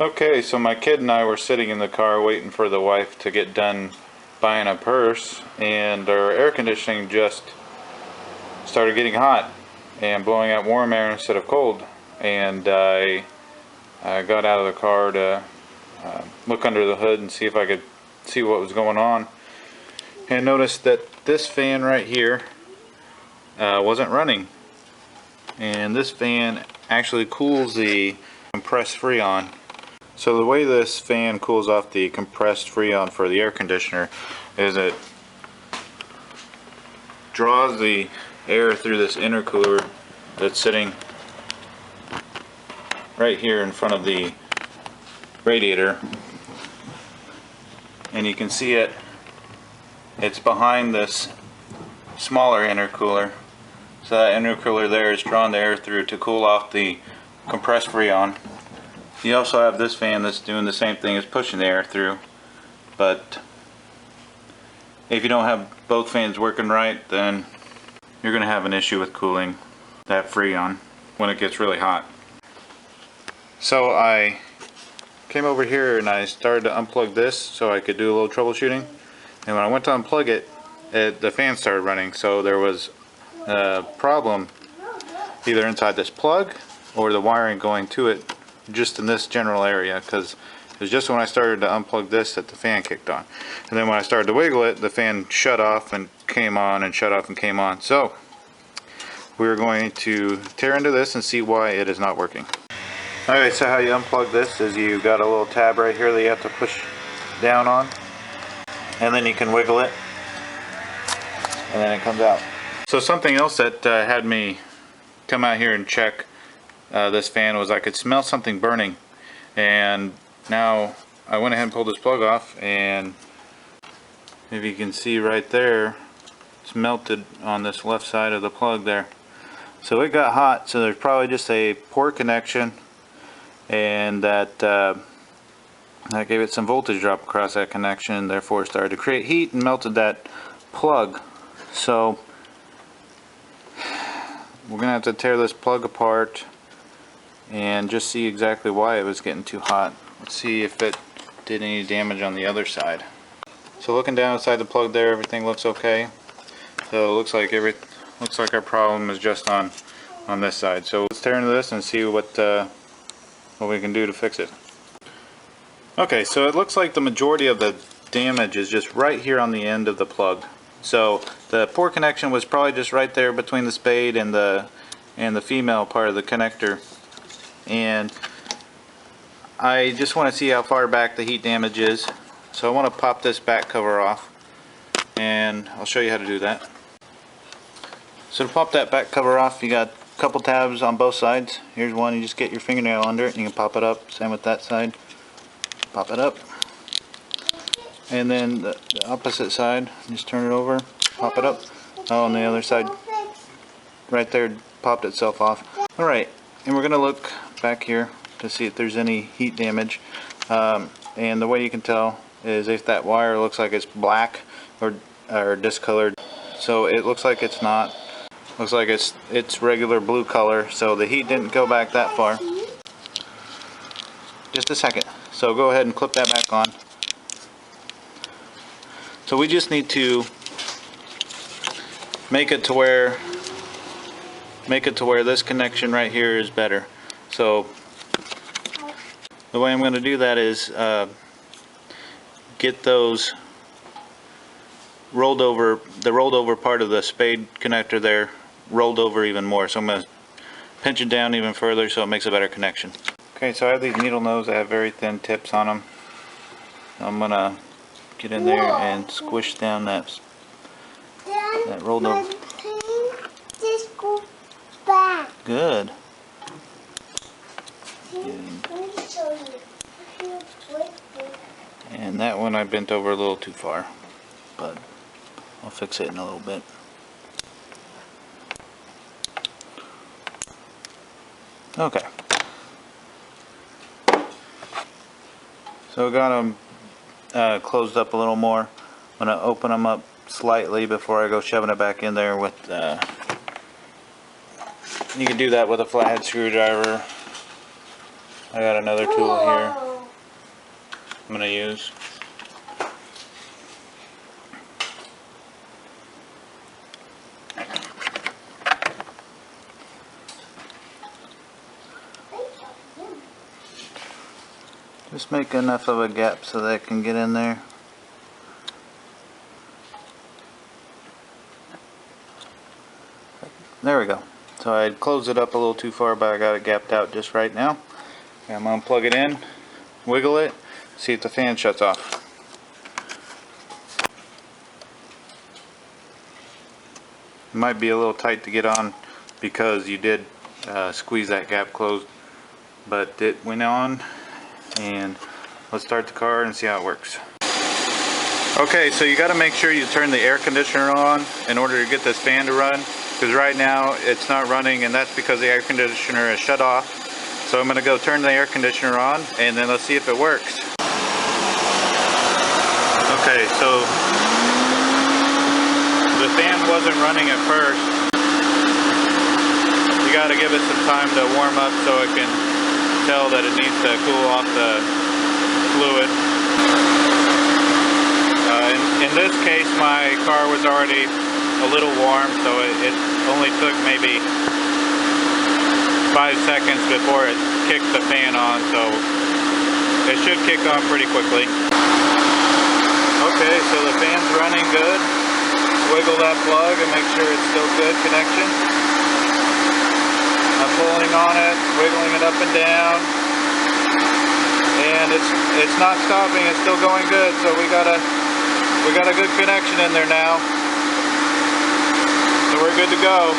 Okay, so my kid and I were sitting in the car waiting for the wife to get done buying a purse, and our air conditioning just started getting hot and blowing out warm air instead of cold. And I got out of the car to look under the hood and see if I could see what was going on, and noticed that this fan right here wasn't running. And this fan actually cools the compressed freon. So the way this fan cools off the compressed freon for the air conditioner is it draws the air through this intercooler that's sitting right here in front of the radiator, and you can see it's behind this smaller intercooler. So that intercooler there is drawing the air through to cool off the compressed freon. You also have this fan that's doing the same thing, as pushing the air through. But if you don't have both fans working right, then you're going to have an issue with cooling that freon when it gets really hot. So I came over here and I started to unplug this so I could do a little troubleshooting. And when I went to unplug it, the fan started running. So there was a problem either inside this plug or the wiring going to it, just in this general area, because it was just when I started to unplug this that the fan kicked on. And then when I started to wiggle it, the fan shut off and came on, and shut off and came on. So we're going to tear into this and see why it is not working. Alright, so how you unplug this is you got a little tab right here that you have to push down on, and then you can wiggle it, and then it comes out. So something else that had me come out here and check this fan was I could smell something burning, and now I went ahead and pulled this plug off, and if you can see right there, it's melted on this left side of the plug there. So it got hot, so there's probably just a poor connection, and that gave it some voltage drop across that connection, and therefore it started to create heat and melted that plug. So we're gonna have to tear this plug apart and just see exactly why it was getting too hot. Let's see if it did any damage on the other side. So looking down inside the plug there, everything looks okay. So it looks like our problem is just on this side. So let's tear into this and see what we can do to fix it. Okay, so it looks like the majority of the damage is just right here on the end of the plug. So the poor connection was probably just right there between the spade and the female part of the connector. And I just want to see how far back the heat damage is. So I want to pop this back cover off, and I'll show you how to do that. So to pop that back cover off, you got a couple tabs on both sides. Here's one, you just get your fingernail under it and you can pop it up. Same with that side. Pop it up. And then the opposite side, just turn it over, pop it up. Oh, on the other side, right there, popped itself off. Alright, and we're going to look back here to see if there's any heat damage. And the way you can tell is if that wire looks like it's black or discolored. So it looks like it's not. Looks like it's regular blue color, so the heat didn't go back that far. Just a second. So go ahead and clip that back on. So we just need to make it to where this connection right here is better. So the way I'm going to do that is get those the rolled over part of the spade connector there rolled over even more. So I'm going to pinch it down even further so it makes a better connection. Okay, so I have these needle nose that have very thin tips on them. I'm going to get in there and squish down that rolled over. Good. And that one I bent over a little too far, but I'll fix it in a little bit. Okay. So I got them closed up a little more. I'm going to open them up slightly before I go shoving it back in there with you can do that with a flathead screwdriver. I got another tool here. I'm going to use. Just make enough of a gap so that it can get in there. There we go. So I closed it up a little too far, but I got it gapped out just right now. And I'm going to plug it in, wiggle it, see if the fan shuts off. It might be a little tight to get on because you did squeeze that gap closed, but it went on. And let's start the car and see how it works. Okay, so you got to make sure you turn the air conditioner on in order to get this fan to run, because right now it's not running, and that's because the air conditioner is shut off. So I'm going to go turn the air conditioner on and then let's see if it works. Okay, so the fan wasn't running at first. You got to give it some time to warm up so it can tell that it needs to cool off the fluid. In this case, my car was already a little warm, so it only took maybe 5 seconds before it kicked the fan on, so it should kick on pretty quickly. Okay, so the fan's running good. Wiggle that plug and make sure it's still good connection. I'm pulling on it, wiggling it up and down, and it's not stopping. It's still going good. So we got a good connection in there now. So we're good to go.